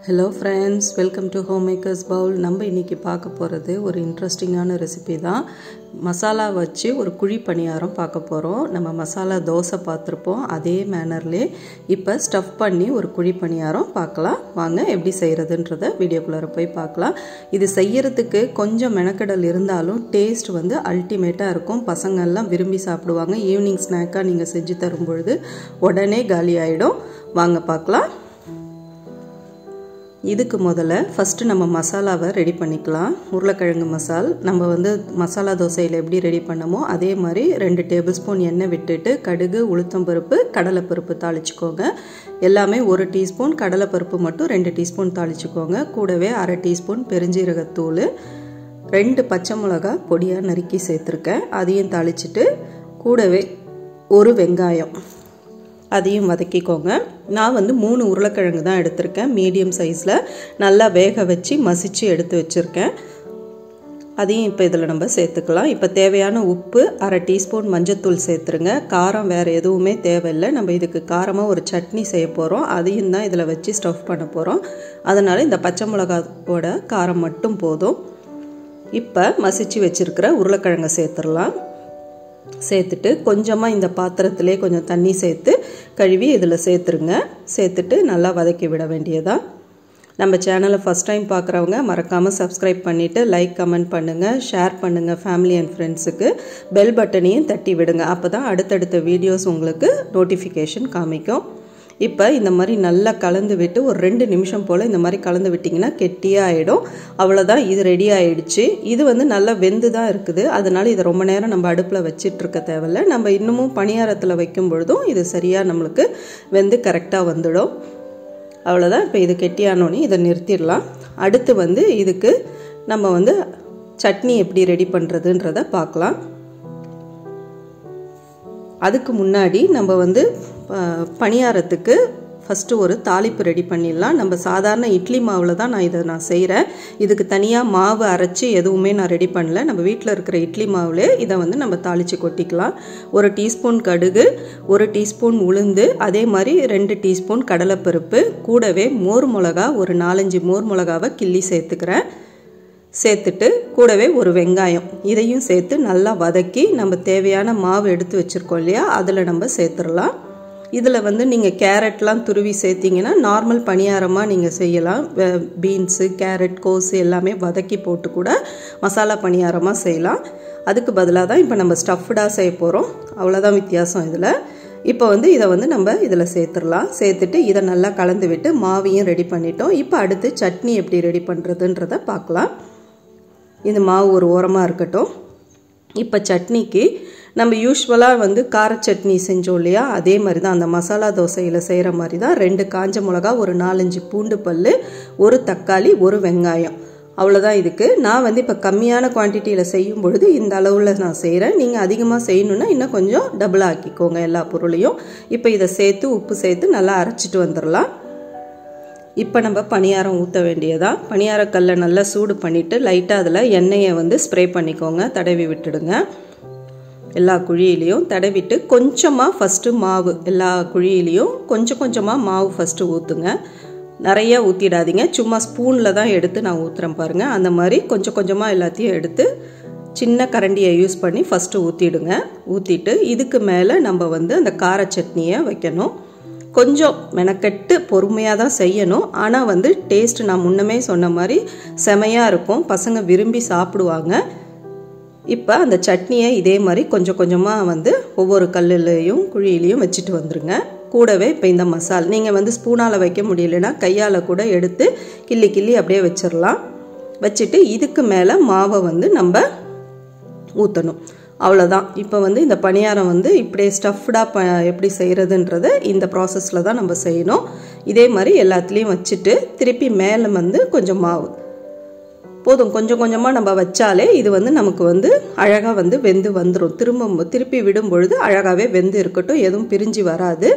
Hello friends, welcome to Homemakers Bowl. நம்ம இன்னைக்கு பார்க்க போறது ஒரு இன்ட்ரஸ்டிங்கான ரெசிபி தான். மசாலா வச்சு ஒரு குழி பணியாரம் பார்க்க போறோம். நம்ம மசாலா தோசை பார்த்திருப்போம். அதே மேனர்லயே இப்ப ஸ்டஃப் பண்ணி ஒரு குழி பணியாரம் பார்க்கலாம். வாங்க எப்படி செய்யறதுன்றதை வீடியோக்குள்ள போய் பார்க்கலாம். இது செய்யறதுக்கு கொஞ்சம் மெனக்கடல் இருந்தாலும் டேஸ்ட் வந்து அல்டிமேட்டா இருக்கும். பசங்க எல்லாம் விரும்பி சாப்பிடுவாங்க. ஈவினிங் ஸ்நாக்கா நீங்க செஞ்சு தரும் பொழுது உடனே காலி ஆயிடும். வாங்க பார்க்கலாம். இதுக்கு முதல்ல ஃபர்ஸ்ட் நம்ம மசாலாவை ரெடி பண்ணிக்கலாம். உருளைக்கிழங்கு மசால் நம்ம வந்து மசாலா தோசையில் எப்படி ரெடி பண்ணமோ அதே மாதிரி 2 டேபிள் ஸ்பூன் எண்ணெய் விட்டுட்டு கடுகு, உளுத்தம்பருப்பு, கடலைப்பருப்பு தாளிச்சுக்கோங்க. எல்லாமே 1 டீஸ்பூன், கடலைப்பருப்பு மட்டும் 2 டீஸ்பூன் தாளிச்சுக்கோங்க. கூடவே 1/2 டீஸ்பூன் பெருஞ்சீரகத்தூள், 2 பச்சை மிளகாய் பொடியாக நறுக்கி சேர்த்துருக்கேன். அதையும் தாளிச்சிட்டு கூடவே 1 வெங்காயம் அதையும் வதக்கிக்கோங்க. நான் வந்து 3 உருளைக்கிழங்கு தான் எடுத்திருக்கேன். மீடியம் சைஸில் நல்லா வேக வச்சு மசிச்சு எடுத்து வச்சுருக்கேன். அதையும் இப்போ இதில் நம்ம சேர்த்துக்கலாம். இப்போ தேவையான உப்பு, 1/2 டீஸ்பூன் மஞ்சத்தூள் சேர்த்துருங்க. காரம் வேறு எதுவுமே தேவையில்லை. நம்ம இதுக்கு காரமாக ஒரு சட்னி செய்ய போகிறோம். அதையும் தான் இதில் வச்சு ஸ்டஃப் பண்ண போகிறோம். அதனால் இந்த பச்சை மிளகாவோட காரம் மட்டும் போதும். இப்போ மசிச்சு வச்சுருக்கிற உருளைக்கிழங்கை சேர்த்துடலாம். சேர்த்துட்டு கொஞ்சமாக இந்த பாத்திரத்திலே கொஞ்சம் தண்ணி சேர்த்து கழுவி இதில் சேர்த்துருங்க. சேர்த்துட்டு நல்லா வதக்கி விட வேண்டியதா. நம்ம சேனலை ஃபஸ்ட் டைம் பார்க்குறவங்க மறக்காமல் சப்ஸ்கிரைப் பண்ணிவிட்டு லைக், கமெண்ட் பண்ணுங்கள், ஷேர் பண்ணுங்கள் ஃபேமிலி அண்ட் ஃப்ரெண்ட்ஸுக்கு. பெல் பட்டனையும் தட்டி விடுங்க. அப்போ தான் அடுத்தடுத்த வீடியோஸ் உங்களுக்கு நோட்டிஃபிகேஷன் காமிக்கும். இப்போ இந்த மாதிரி நல்லா கலந்து விட்டு ஒரு 2 நிமிஷம் போல் இந்த மாதிரி கலந்து விட்டிங்கன்னா கெட்டியாக ஆகிடும். அவ்வளோதான், இது ரெடி ஆகிடுச்சு. இது வந்து நல்லா வெந்து தான் இருக்குது. அதனால் இதை ரொம்ப நேரம் நம்ம அடுப்பில் வச்சிட்ருக்க தேவையில்லை. நம்ம இன்னமும் பணியாரத்தில் வைக்கும் பொழுதும் இது சரியாக நம்மளுக்கு வெந்து கரெக்டாக வந்துடும். அவ்வளோதான். இப்போ இது கெட்டியானோடனே இதை நிறுத்திடலாம். அடுத்து வந்து இதுக்கு நம்ம வந்து சட்னி எப்படி ரெடி பண்ணுறதுன்றதை பார்க்கலாம். அதுக்கு முன்னாடி நம்ம வந்து பணியாரத்துக்கு ஃபஸ்ட்டு ஒரு தாளிப்பு ரெடி பண்ணிடலாம். நம்ம சாதாரண இட்லி மாவில் தான் நான் செய்கிறேன். இதுக்கு தனியாக மாவு அரைச்சி எதுவுமே நான் ரெடி பண்ணல. நம்ம வீட்டில் இருக்கிற இட்லி மாவுலே இதை வந்து நம்ம தாளித்து கொட்டிக்கலாம். 1 டீஸ்பூன் கடுகு, 1 டீஸ்பூன் உளுந்து, அதே மாதிரி 2 டீஸ்பூன் கடலைப்பருப்பு, கூடவே மோர் மிளகா ஒரு 4-5 மோர் மிளகாவை கிள்ளி சேர்த்துக்கிறேன். சேர்த்துட்டு கூடவே 1 வெங்காயம் இதையும் சேர்த்து நல்லா வதக்கி நம்ம தேவையான மாவு எடுத்து வச்சுருக்கோம் இல்லையா, அதில் நம்ம சேர்த்துடலாம். இதில் வந்து நீங்கள் கேரட்லாம் துருவி சேர்த்திங்கன்னா நார்மல் பணியாரமாக நீங்கள் செய்யலாம். பீன்ஸு, கேரட், கோஸு எல்லாமே வதக்கி போட்டு கூட மசாலா பணியாரமாக செய்யலாம். அதுக்கு பதிலாக தான் இப்போ நம்ம ஸ்டஃப்டாக செய்ய போகிறோம். அவ்வளோதான் வித்தியாசம் இதில். இப்போ வந்து இதை வந்து நம்ம இதில் சேர்த்துடலாம். சேர்த்துட்டு இதை நல்லா கலந்து விட்டு மாவையும் ரெடி பண்ணிட்டோம். இப்போ அடுத்து சட்னி எப்படி ரெடி பண்ணுறதுன்றதை பார்க்கலாம். இந்த மாவு ஒரு ஓரமாக இருக்கட்டும். இப்போ சட்னிக்கு நம்ம யூஸ்வலாக வந்து கார சட்னி செஞ்சோம் இல்லையா, அதே மாதிரி தான் அந்த மசாலா தோசையில் செய்கிற மாதிரி தான். 2 காஞ்ச மிளகா, ஒரு 4-5 பூண்டு பல், 1 தக்காளி, 1 வெங்காயம், அவ்வளோதான். இதுக்கு நான் வந்து இப்போ கம்மியான குவான்டிட்டியில் செய்யும் பொழுது இந்த அளவில் நான் செய்கிறேன். நீங்கள் அதிகமாக செய்யணுன்னா இன்னும் கொஞ்சம் டபுள் ஆக்கிக்கோங்க எல்லா பொருளையும். இப்போ இதை சேர்த்து உப்பு சேர்த்து நல்லா அரைச்சிட்டு வந்துடலாம். இப்போ நம்ம பணியாரம் ஊற்ற வேண்டியதா. பணியாரக்கல்லை நல்லா சூடு பண்ணிவிட்டு லைட்டாக அதில் எண்ணெயை வந்து ஸ்ப்ரே பண்ணிக்கோங்க, தடவி விட்டுடுங்க. எல்லா குழியிலையும் தடவிட்டு கொஞ்சமாக ஃபஸ்ட்டு மாவு, எல்லா குழியிலையும் கொஞ்சம் கொஞ்சமாக மாவு ஃபஸ்ட்டு ஊற்றுங்க. நிறையா ஊற்றிடாதீங்க. சும்மா ஸ்பூனில் தான் எடுத்து நான் ஊற்றுறேன் பாருங்கள். அந்த மாதிரி கொஞ்சம் கொஞ்சமாக எல்லாத்தையும் எடுத்து சின்ன கரண்டியை யூஸ் பண்ணி ஃபஸ்ட்டு ஊற்றிடுங்க. ஊற்றிட்டு இதுக்கு மேலே நம்ம வந்து அந்த கார சட்னியை வைக்கணும். கொஞ்சம் மெனக்கெட்டு பொறுமையாக தான் செய்யணும். ஆனால் வந்து டேஸ்ட் நான் முன்னமே சொன்ன மாதிரி செமையாக இருக்கும். பசங்க விரும்பி சாப்பிடுவாங்க. இப்போ அந்த சட்னியை இதே மாதிரி கொஞ்சம் கொஞ்சமாக வந்து ஒவ்வொரு கல்லுலையும் குழியிலையும் வச்சுட்டு வந்துடுங்க. கூடவே இப்போ இந்த மசால் நீங்கள் வந்து ஸ்பூனால் வைக்க முடியலன்னா கையால் கூட எடுத்து கிள்ளி கிள்ளி அப்படியே வச்சிடலாம். வச்சுட்டு இதுக்கு மேலே மாவை வந்து நம்ம ஊற்றணும். அவ்வளோதான். இப்போ வந்து இந்த பணியாரம் வந்து இப்படியே ஸ்டஃப்டாக எப்படி செய்கிறதுன்றதை இந்த ப்ராசஸில் தான் நம்ம செய்யணும். இதே மாதிரி எல்லாத்துலேயும் வச்சுட்டு திருப்பி மேலே வந்து கொஞ்சம் மாவு போதும். கொஞ்சம் கொஞ்சமாக நம்ம வச்சாலே இது வந்து நமக்கு வந்து அழகாக வந்து வெந்து வந்துடும். திருப்பி விடும் பொழுது அழகாகவே வெந்து இருக்கட்டும், எதுவும் பிரிஞ்சு வராது.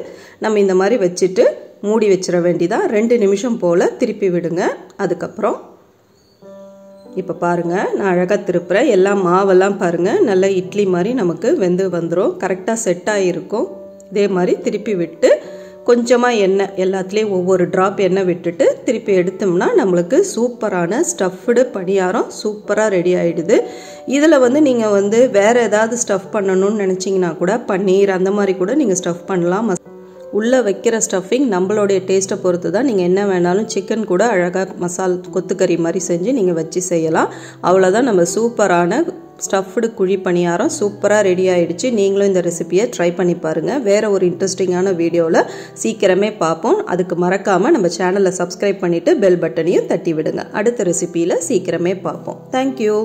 நம்ம இந்த மாதிரி வச்சுட்டு மூடி வச்சிட வேண்டியதான். 2 நிமிஷம் போல் திருப்பி விடுங்க. அதுக்கப்புறம் இப்போ பாருங்கள், நான் அழகாக திருப்புறேன். எல்லாம் மாவெல்லாம் பாருங்கள் நல்லா இட்லி மாதிரி நமக்கு வெந்து வந்துடும். கரெக்டாக செட் ஆகிருக்கும். இதே மாதிரி திருப்பி விட்டு கொஞ்சமாக எண்ணெய் எல்லாத்துலேயும் ஒவ்வொரு ட்ராப் எண்ணெய் விட்டுட்டு திருப்பி எடுத்தோம்னா நம்மளுக்கு சூப்பரான ஸ்டஃப்டு பணியாரம் சூப்பராக ரெடி ஆகிடுது. இதில் வந்து நீங்கள் வந்து வேறு ஏதாவது ஸ்டஃப் பண்ணணும்னு நினச்சிங்கன்னா கூட பன்னீர் அந்த மாதிரி கூட நீங்கள் ஸ்டஃப் பண்ணலாம். உள்ளே வைக்கிற ஸ்டஃபிங் நம்மளுடைய டேஸ்ட்டை பொறுத்து தான். நீங்கள் என்ன வேணாலும் சிக்கன் கூட அழகாக மசால் கொத்துக்கறி மாதிரி செஞ்சு நீங்கள் வச்சு செய்யலாம். அவ்வளோதான், நம்ம சூப்பரான ஸ்டஃப்டு குழி பணியாரம் சூப்பராக ரெடி ஆகிடுச்சு. நீங்களும் இந்த ரெசிபியை ட்ரை பண்ணி பாருங்கள். வேறு ஒரு இன்ட்ரெஸ்டிங்கான வீடியோவில் சீக்கிரமே பார்ப்போம். அதுக்கு மறக்காமல் நம்ம சேனலை சப்ஸ்கிரைப் பண்ணிவிட்டு பெல் பட்டனையும் தட்டி விடுங்க. அடுத்த ரெசிபியில் சீக்கிரமே பார்ப்போம். தேங்க்யூ.